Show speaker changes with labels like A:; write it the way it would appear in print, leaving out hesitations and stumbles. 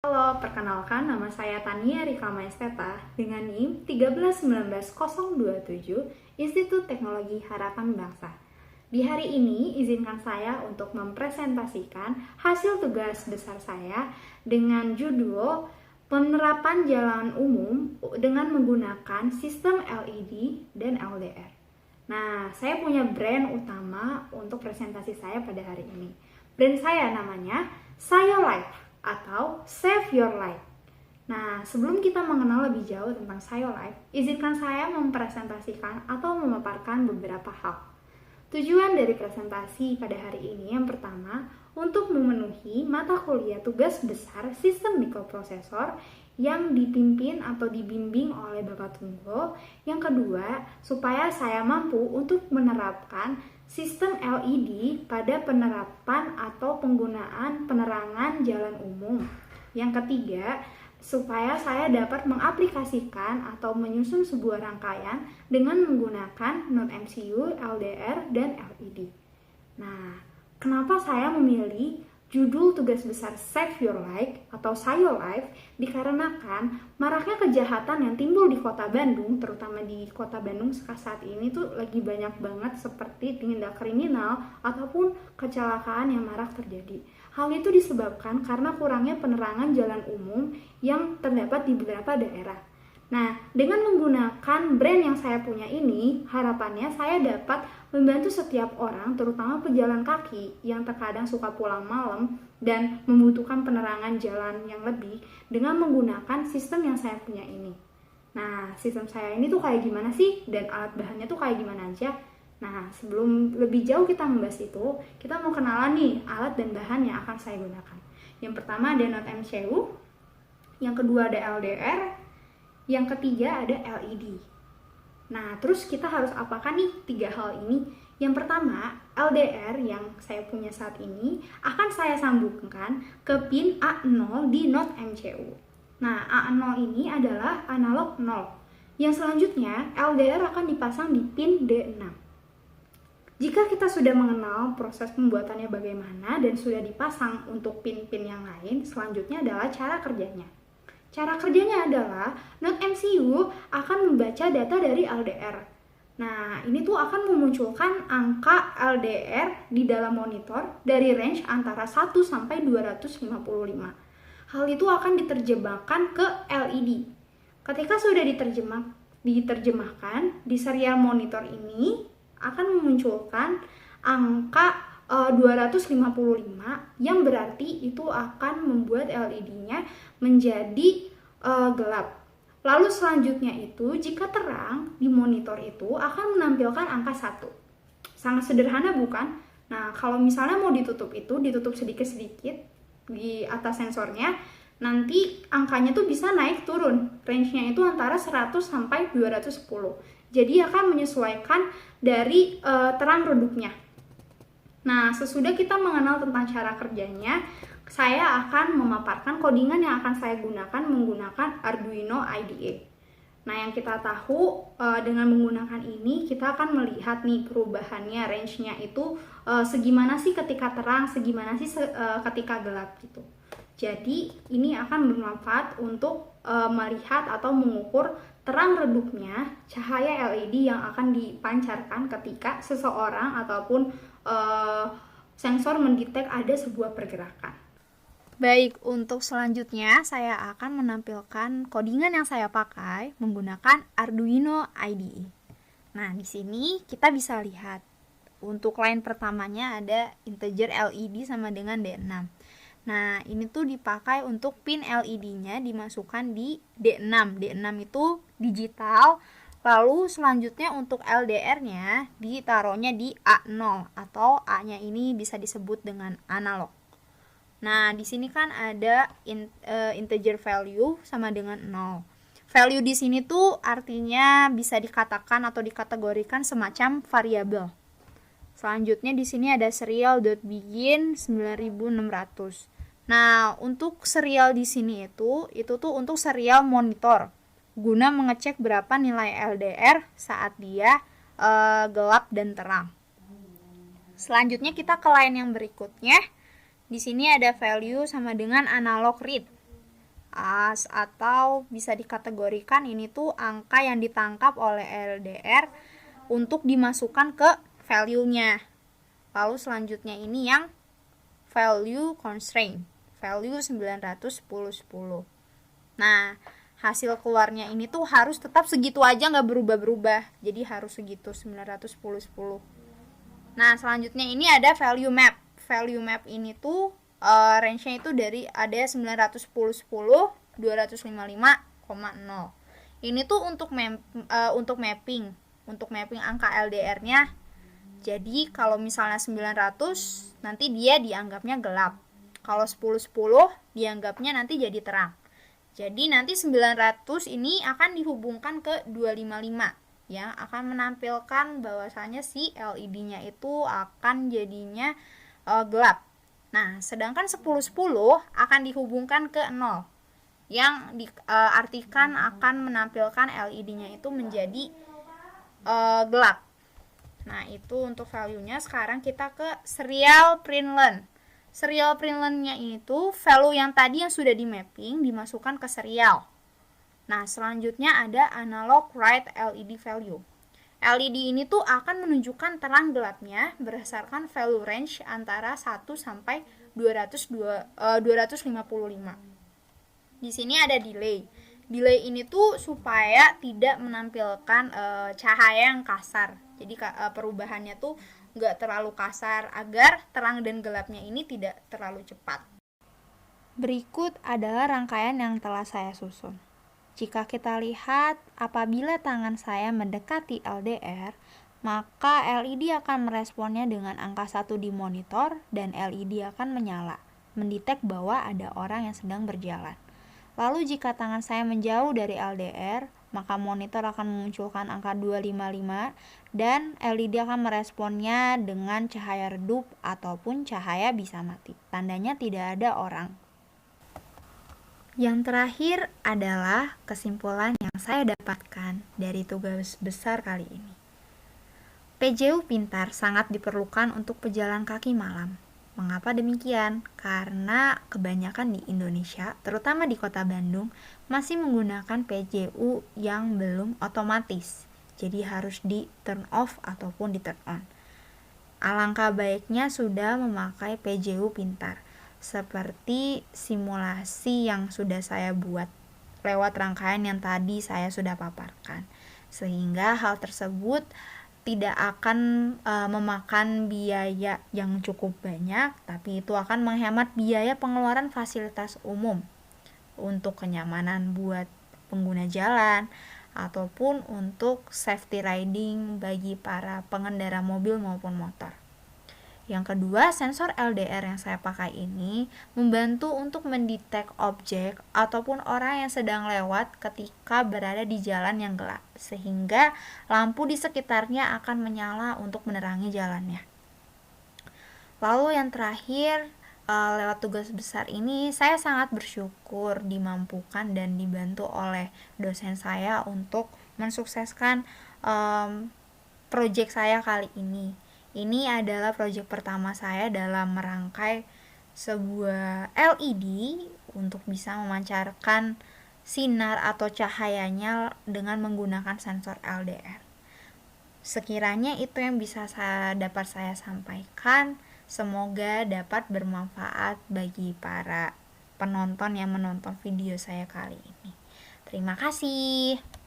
A: Halo, perkenalkan nama saya Tania Rika Maesteta dengan NIM 1319027 Institut Teknologi Harapan Bangsa. Di hari ini, izinkan saya untuk mempresentasikan hasil tugas besar saya dengan judul Penerapan Jalan Umum dengan menggunakan sistem LED dan LDR. Nah, saya punya brand utama untuk presentasi saya pada hari ini. Brand saya namanya Sayo Life atau Save Your Life. Nah, sebelum kita mengenal lebih jauh tentang Sayo Life, izinkan saya mempresentasikan atau memaparkan beberapa hal. Tujuan dari presentasi pada hari ini yang pertama, untuk memenuhi mata kuliah tugas besar sistem mikroprosesor yang dipimpin atau dibimbing oleh Bapak Tunggal. Yang kedua, supaya saya mampu untuk menerapkan sistem LED pada penerapan atau penggunaan penerangan jalan umum. Yang ketiga, supaya saya dapat mengaplikasikan atau menyusun sebuah rangkaian dengan menggunakan non-MCU, LDR, dan LED. Nah, kenapa saya memilih judul tugas besar Save Your Life atau Sayo Life? Dikarenakan maraknya kejahatan yang timbul di kota Bandung, terutama di kota Bandung saat ini tuh lagi banyak banget seperti tindak kriminal ataupun kecelakaan yang marak terjadi. Hal itu disebabkan karena kurangnya penerangan jalan umum yang terdapat di beberapa daerah. Nah, dengan menggunakan brand yang saya punya ini, harapannya saya dapat membantu setiap orang, terutama pejalan kaki yang terkadang suka pulang malam dan membutuhkan penerangan jalan yang lebih dengan menggunakan sistem yang saya punya ini. Nah, sistem saya ini tuh kayak gimana sih? Dan alat bahannya tuh kayak gimana aja? Nah, sebelum lebih jauh kita membahas itu, kita mau kenalan nih alat dan bahan yang akan saya gunakan. Yang pertama ada non-MCU, yang kedua ada LDR, yang ketiga ada LED. Nah, terus kita harus apakan nih tiga hal ini? Yang pertama, LDR yang saya punya saat ini akan saya sambungkan ke pin A0 di non-MCU. Nah, A0 ini adalah analog 0. Yang selanjutnya, LDR akan dipasang di pin D6. Jika kita sudah mengenal proses pembuatannya bagaimana dan sudah dipasang untuk pin-pin yang lain, selanjutnya adalah cara kerjanya. Cara kerjanya adalah non-MCU akan membaca data dari LDR. Nah, ini tuh akan memunculkan angka LDR di dalam monitor dari range antara 1 sampai 255. Hal itu akan diterjemahkan ke LED. Ketika sudah diterjemahkan di serial monitor ini akan memunculkan angka 255 yang berarti itu akan membuat LED-nya menjadi gelap. Lalu selanjutnya itu jika terang di monitor itu akan menampilkan angka 1. Sangat sederhana bukan? Nah, kalau misalnya mau ditutup itu ditutup sedikit-sedikit di atas sensornya, nanti angkanya tuh bisa naik turun. Range-nya itu antara 100 sampai 210. Jadi akan menyesuaikan dari terang redupnya. Nah, sesudah kita mengenal tentang cara kerjanya, saya akan memaparkan codingan yang akan saya gunakan menggunakan Arduino IDE. Nah, yang kita tahu dengan menggunakan ini, kita akan melihat nih perubahannya, range-nya itu segimana sih ketika terang, segimana sih ketika gelap gitu. Jadi, ini akan bermanfaat untuk melihat atau mengukur terang redupnya cahaya LED yang akan dipancarkan ketika seseorang ataupun sensor mendetek ada sebuah pergerakan. Baik, untuk selanjutnya saya akan menampilkan codingan yang saya pakai menggunakan Arduino IDE. Nah, di sini kita bisa lihat untuk line pertamanya ada integer LED sama dengan D6. Nah, ini tuh dipakai untuk pin LED-nya dimasukkan di D6. D6 itu digital. Lalu selanjutnya untuk LDR-nya ditaruhnya di A0 atau A-nya ini bisa disebut dengan analog. Nah, di sini kan ada integer value sama dengan 0. Value di sini tuh artinya bisa dikatakan atau dikategorikan semacam variabel. Selanjutnya di sini ada serial.begin 9600. Nah, untuk serial di sini itu tuh untuk serial monitor guna mengecek berapa nilai LDR saat dia gelap dan terang. Selanjutnya kita ke line yang berikutnya. Di sini ada value sama dengan analog read. atau bisa dikategorikan ini tuh angka yang ditangkap oleh LDR untuk dimasukkan ke value-nya. Lalu selanjutnya ini yang value constraint, value 910/10. Nah, hasil keluarnya ini tuh harus tetap segitu aja, nggak berubah-berubah. Jadi harus segitu, 910/10. Nah, selanjutnya ini ada value map. Value map ini tuh range-nya itu dari ada 910/10, 255,0. Ini tuh untuk mapping, untuk mapping angka LDR-nya. Jadi kalau misalnya 900 nanti dia dianggapnya gelap. Kalau 10/10 dianggapnya nanti jadi terang. Jadi nanti 900 ini akan dihubungkan ke 255 yang akan menampilkan bahwasanya si LED-nya itu akan jadinya gelap. Nah, sedangkan 10/10 akan dihubungkan ke 0 yang diartikan akan menampilkan LED-nya itu menjadi gelap. Nah, itu untuk value-nya. Sekarang kita ke serial print len. Serial print len-nya itu value yang tadi yang sudah di mapping dimasukkan ke serial. Nah, selanjutnya ada analog write LED value. LED ini tuh akan menunjukkan terang gelapnya berdasarkan value range antara 1 sampai 255. Di sini ada delay. Delay ini tuh supaya tidak menampilkan cahaya yang kasar. Jadi perubahannya tuh nggak terlalu kasar agar terang dan gelapnya ini tidak terlalu cepat. Berikut adalah rangkaian yang telah saya susun. Jika kita lihat, apabila tangan saya mendekati LDR, maka LED akan meresponnya dengan angka 1 di monitor dan LED akan menyala, mendetek bahwa ada orang yang sedang berjalan. Lalu jika tangan saya menjauh dari LDR, maka monitor akan memunculkan angka 255 dan LED akan meresponnya dengan cahaya redup ataupun cahaya bisa mati. Tandanya tidak ada orang. Yang terakhir adalah kesimpulan yang saya dapatkan dari tugas besar kali ini. PJU pintar sangat diperlukan untuk pejalan kaki malam. Mengapa demikian? Karena kebanyakan di Indonesia, terutama di kota Bandung, masih menggunakan PJU yang belum otomatis. Jadi harus di turn off ataupun di turn on. Alangkah baiknya sudah memakai PJU pintar, seperti simulasi yang sudah saya buat lewat rangkaian yang tadi saya sudah paparkan, sehingga hal tersebut tidak akan memakan biaya yang cukup banyak, tapi itu akan menghemat biaya pengeluaran fasilitas umum untuk kenyamanan buat pengguna jalan ataupun untuk safety riding bagi para pengendara mobil maupun motor. Yang kedua, sensor LDR yang saya pakai ini membantu untuk mendetek objek ataupun orang yang sedang lewat ketika berada di jalan yang gelap, sehingga lampu di sekitarnya akan menyala untuk menerangi jalannya. Lalu yang terakhir, lewat tugas besar ini saya sangat bersyukur dimampukan dan dibantu oleh dosen saya untuk mensukseskan proyek saya kali ini. Ini adalah proyek pertama saya dalam merangkai sebuah LED untuk bisa memancarkan sinar atau cahayanya dengan menggunakan sensor LDR. Sekiranya itu yang bisa dapat saya sampaikan. Semoga dapat bermanfaat bagi para penonton yang menonton video saya kali ini. Terima kasih.